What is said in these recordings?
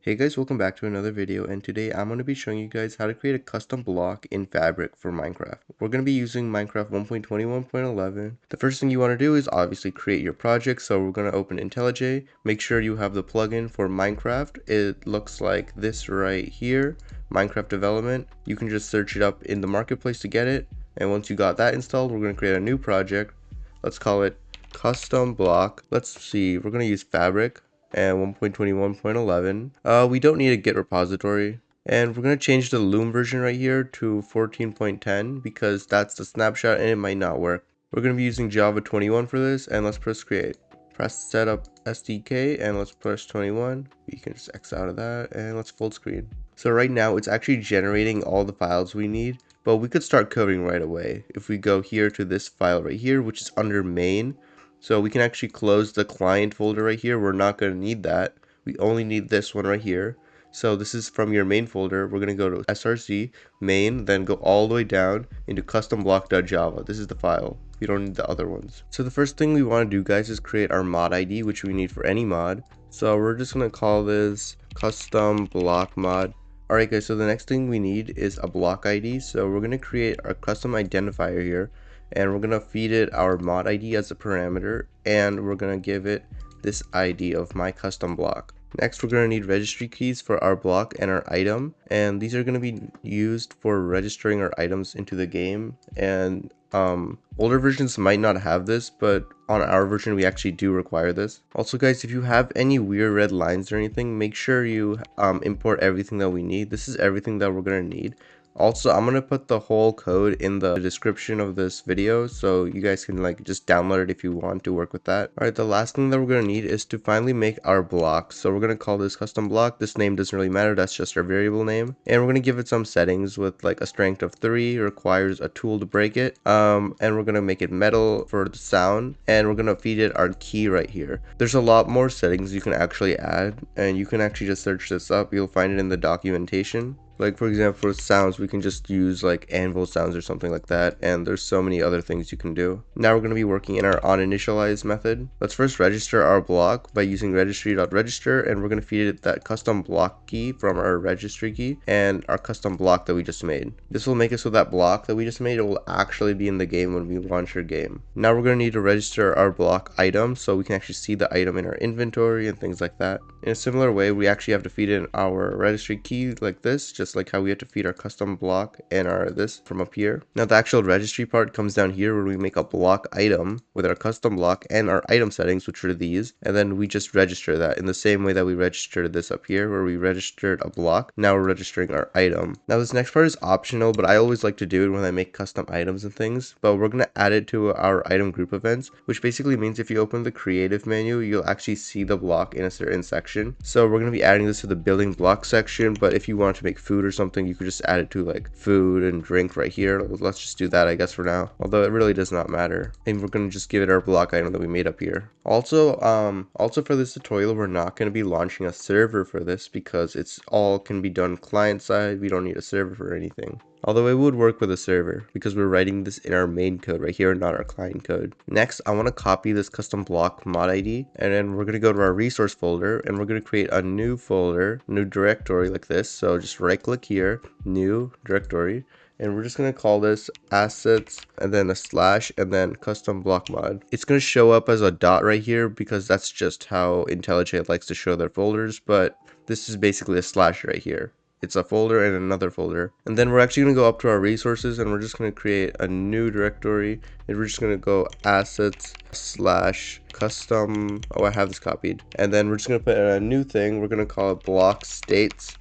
Hey guys, welcome back to another video, and today I'm going to be showing you guys how to create a custom block in Fabric for Minecraft. We're going to be using Minecraft 1.21.11. The first thing you want to do is obviously create your project, so we're going to open IntelliJ. Make sure you have the plugin for Minecraft. It looks like this right here, Minecraft Development. You can just search it up in the marketplace to get it, and once you got that installed, we're going to create a new project. Let's call it custom block. Let's see, we're going to use Fabric and 1.21.11. We don't need a Git repository. And we're going to change the Loom version right here to 14.10 because that's the snapshot and it might not work. We're going to be using Java 21 for this, and let's press create. Press setup SDK and let's press 21. You can just X out of that and let's full screen. So right now it's actually generating all the files we need, but we could start coding right away. If we go here to this file right here, which is under main, so we can actually close the client folder right here. We're not going to need that. We only need this one right here. So this is from your main folder. We're going to go to src main, then go all the way down into customblock.java. This is the file. You don't need the other ones. So the first thing we want to do, guys, is create our mod ID, which we need for any mod. So we're just going to call this custom block mod. Alright guys, so the next thing we need is a block ID. So we're going to create our custom identifier here, and we're going to feed it our mod ID as a parameter, and we're going to give it this ID of my custom block. Next, we're going to need registry keys for our block and our item, and these are going to be used for registering our items into the game. And older versions might not have this, but on our version we actually do require this. Also guys, if you have any weird red lines or anything, make sure you import everything that we need. This is everything that we're going to need. Also, I'm going to put the whole code in the description of this video, so you guys can just download it if you want to work with that. Alright, the last thing that we're going to need is to finally make our block. So we're going to call this custom block. This name doesn't really matter, that's just our variable name. And we're going to give it some settings with like a strength of 3, requires a tool to break it. And we're going to make it metal for the sound, and we're going to feed it our key right here. There's a lot more settings you can actually add, and you can actually just search this up. You'll find it in the documentation. Like for example, for sounds, we can just use like anvil sounds or something like that, and there's so many other things you can do. Now we're going to be working in our onInitialize method. Let's first register our block by using registry.register, and we're going to feed it that custom block key from our registry key and our custom block that we just made. This will make it so that block that we just made, it will actually be in the game when we launch our game. Now we're going to need to register our block item so we can actually see the item in our inventory and things like that. In a similar way, we actually have to feed in our registry key like this, just like how we have to feed our custom block and our this from up here. Now the actual registry part comes down here where we make a block item with our custom block and our item settings, which are these, and then we just register that in the same way that we registered this up here where we registered a block. Now we're registering our item. Now this next part is optional, but I always like to do it when I make custom items and things, but we're going to add it to our item group events, which basically means if you open the creative menu, you'll actually see the block in a certain section. So we're going to be adding this to the building block section, but if you want to make food or something, you could just add it to like food and drink right here. Let's just do that, I guess, for now, although it really does not matter. And we're going to just give it our block item that we made up here. Also for this tutorial, we're not going to be launching a server for this because it's all can be done client side. We don't need a server for anything. Although it would work with a server because we're writing this in our main code right here, not our client code. Next, I want to copy this custom block mod ID, and then we're going to go to our resource folder, and we're going to create a new folder, new directory like this. So just right click here, new directory, and we're just going to call this assets and then a slash and then custom block mod. It's going to show up as a dot right here because that's just how IntelliJ likes to show their folders, but this is basically a slash right here. It's a folder and another folder. And then we're actually going to go up to our resources, and we're just going to create a new directory, and we're just going to go assets slash custom. Oh, I have this copied. And then we're just going to put in a new thing. We're going to call it block states.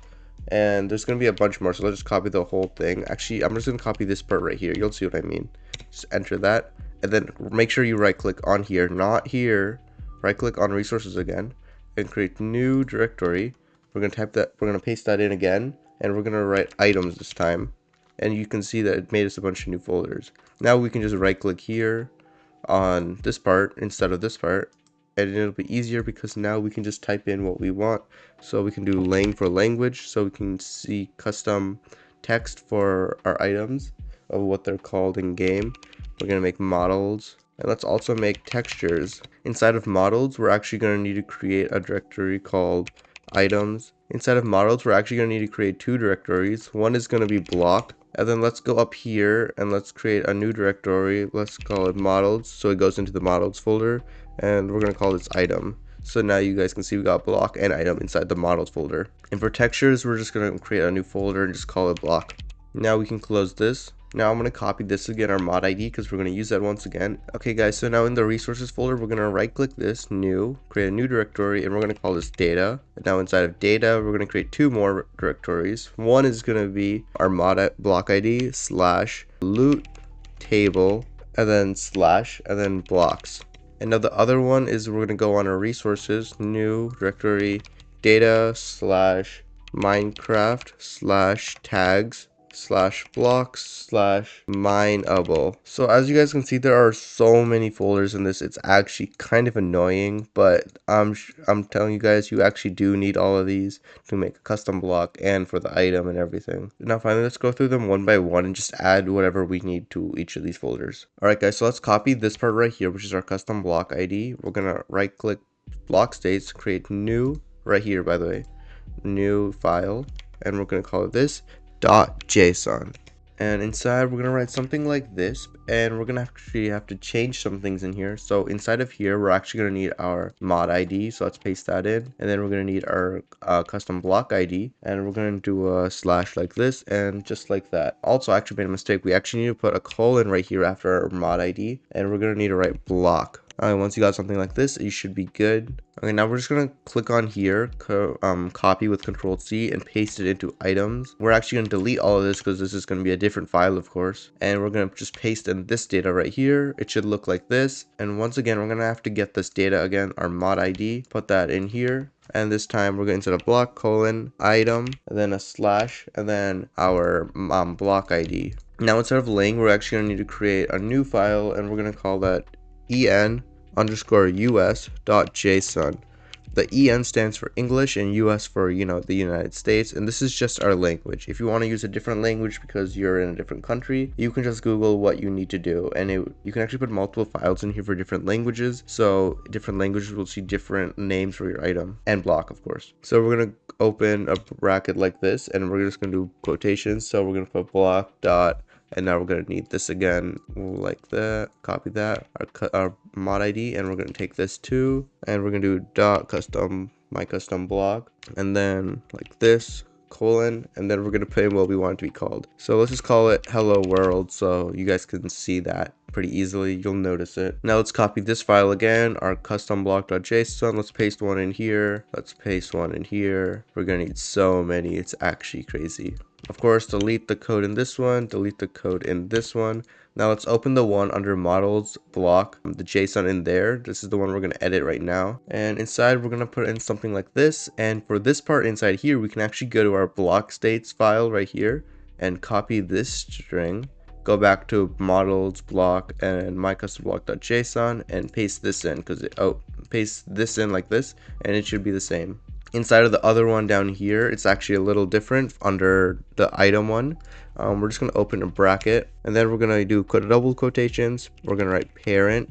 And there's going to be a bunch more, so let's just copy the whole thing. Actually, I'm just going to copy this part right here. You'll see what I mean. Just enter that, and then make sure you right click on here, not here. Right click on resources again and create new directory. We're going to type that, we're going to paste that in again, and we're going to write items this time. And you can see that it made us a bunch of new folders. Now we can just right click here on this part instead of this part, and it'll be easier because now we can just type in what we want. So we can do lang for language, so we can see custom text for our items of what they're called in game. We're going to make models, and let's also make textures. Inside of models, we're actually going to need to create a directory called items Inside of models, we're actually going to need to create two directories. One is going to be block. And then let's go up here and let's create a new directory. Let's call it models. So it goes into the models folder. And we're going to call this item. So now you guys can see we got block and item inside the models folder. And for textures, we're just going to create a new folder and just call it block. Now we can close this. Now I'm going to copy this again, our mod ID, because we're going to use that once again. Okay guys, so now in the resources folder, we're going to right click this, new, create a new directory, and we're going to call this data. And now inside of data, we're going to create two more directories. One is going to be our mod block ID slash loot table, and then slash, and then blocks. And now the other one is we're going to go on our resources, new directory, data slash Minecraft slash tags slash blocks slash mineable. So as you guys can see, there are so many folders in this. It's actually kind of annoying, but I'm telling you guys, you actually do need all of these to make a custom block and for the item and everything. Now finally, let's go through them one by one and just add whatever we need to each of these folders. Alright guys, so let's copy this part right here, which is our custom block ID. We're gonna right click block states, create new, right here by the way, new file, and we're gonna call it this .json. And inside we're gonna write something like this, and we're gonna actually have to change some things in here. So inside of here, we're actually gonna need our mod ID. So let's paste that in, and then we're gonna need our custom block ID, and we're gonna do a slash like this, and just like that. Also, I actually made a mistake. We actually need to put a colon right here after our mod ID, and we're gonna need to write block. Once you got something like this, you should be good. Okay, now we're just gonna click on here, copy with Control C and paste it into items. We're actually gonna delete all of this because this is gonna be a different file, of course. And we're gonna just paste in this data right here. It should look like this. And once again, we're gonna have to get this data again, our mod ID, put that in here. And this time we're going to instead of block colon item, and then a slash, and then our block ID. Now instead of ling, we're actually gonna need to create a new file, and we're gonna call that en_us.json. The en stands for English and us for, the United States, and this is just our language. If you want to use a different language because you're in a different country, you can just Google what you need to do, and you can actually put multiple files in here for different languages, so different languages will see different names for your item and block, of course. So we're going to open a bracket like this, and we're just going to do quotations. So we're going to put block dot, and now we're going to need this again like that, copy that, our mod ID, and we're going to take this too, and we're going to do dot custom, my custom block, and then like this, colon, and then we're going to put in what we want it to be called. So let's just call it hello world, so you guys can see that pretty easily. You'll notice it. Now let's copy this file again, our custom block.json. Let's paste one in here. Let's paste one in here. We're going to need so many. It's actually crazy. Of course, delete the code in this one, delete the code in this one. Now let's open the one under models block, the JSON in there. This is the one we're going to edit right now. And inside we're going to put in something like this. And for this part inside here, we can actually go to our block states file right here and copy this string. Go back to models block and my custom block.json and paste this in paste this in like this, and it should be the same. Inside of the other one down here, it's actually a little different under the item one. We're just going to open a bracket, and then we're going to do double quotations. We're going to write parent,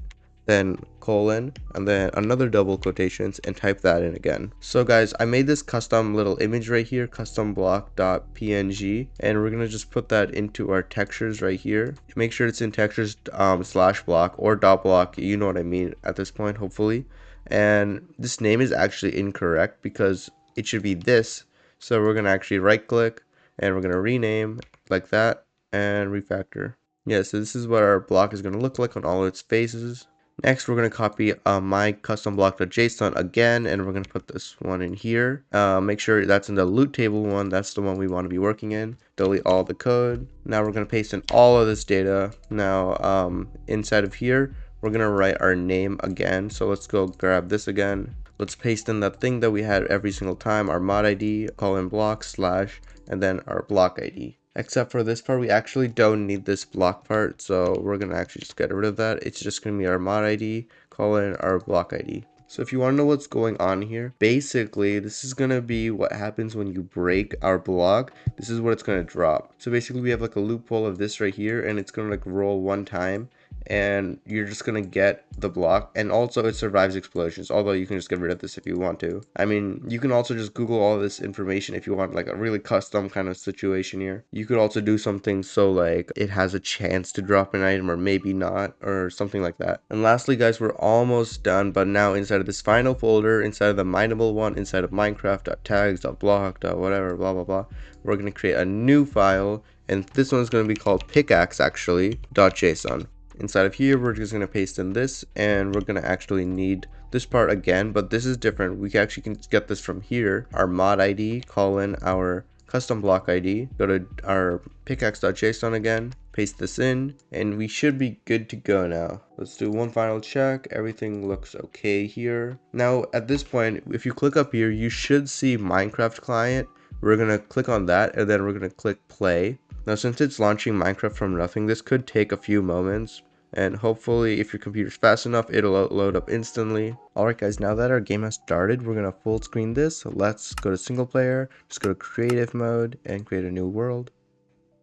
then colon, and then another double quotations, and type that in again. So guys, I made this custom little image right here, custom block.png, and we're going to just put that into our textures right here. Make sure it's in textures slash block or dot block, you know what I mean at this point, hopefully. And this name is actually incorrect because it should be this. So we're going to actually right click and we're going to rename like that and refactor. Yeah, so this is what our block is going to look like on all its faces. Next, we're going to copy my custom block.json again, and we're going to put this one in here. Make sure that's in the loot table one. That's the one we want to be working in. Delete all the code. Now we're going to paste in all of this data. Now inside of here, we're going to write our name again. So let's go grab this again. Let's paste in that thing that we had every single time, our mod ID, colon block slash, and then our block ID. Except for this part, we actually don't need this block part, so we're going to actually just get rid of that. It's just going to be our mod ID, colon, our block ID. So if you want to know what's going on here, basically this is going to be what happens when you break our block. This is what it's going to drop. So basically we have like a loophole of this right here, and it's going to like roll one time, and you're just gonna get the block, and also it survives explosions, although you can just get rid of this if you want to. I mean, you can also just Google all this information if you want like a really custom kind of situation here. You could also do something so like it has a chance to drop an item or maybe not, or something like that. And lastly guys, we're almost done, but now inside of this final folder, inside of the mineable one, inside of minecraft.tags.block. Whatever, blah blah blah, we're going to create a new file, and this one's going to be called pickaxe actually .json. Inside of here, we're just going to paste in this, and we're going to actually need this part again, but this is different. We actually can get this from here, our mod ID, colon our custom block ID, go to our pickaxe.json again, paste this in, and we should be good to go now. Let's do one final check. Everything looks okay here. Now at this point, if you click up here, you should see Minecraft client. We're going to click on that, and then we're going to click play. Now since it's launching Minecraft from nothing, this could take a few moments, and hopefully if your computer's fast enough, it'll load up instantly. Alright guys, now that our game has started, we're gonna full screen this. So let's go to single player, just go to creative mode and create a new world.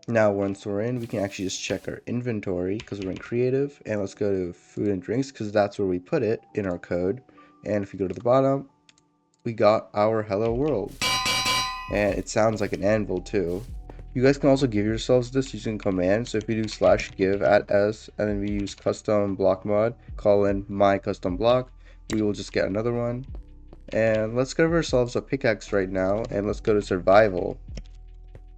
Now once we're in, we can actually just check our inventory because we're in creative, and let's go to food and drinks because that's where we put it in our code. And if we go to the bottom, we got our hello world, and it sounds like an anvil too. You guys can also give yourselves this using command. So if we do /give @s and then we use custom block mod, call in my custom block, we will just get another one. And let's give ourselves a pickaxe right now, and let's go to survival.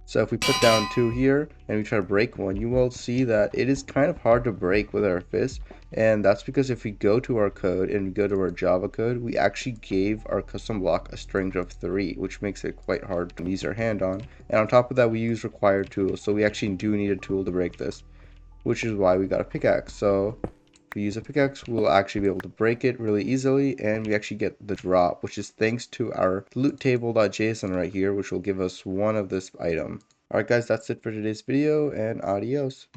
So if we put down 2 here and we try to break one, you will see that it is kind of hard to break with our fist. And that's because if we go to our code and go to our Java code, we actually gave our custom block a string of 3, which makes it quite hard to use our hand on. And on top of that, we use required tools. So we actually do need a tool to break this, which is why we got a pickaxe. So if we use a pickaxe, we'll actually be able to break it really easily, and we actually get the drop, which is thanks to our loot table.json right here, which will give us one of this item. Alright guys, that's it for today's video, and adios.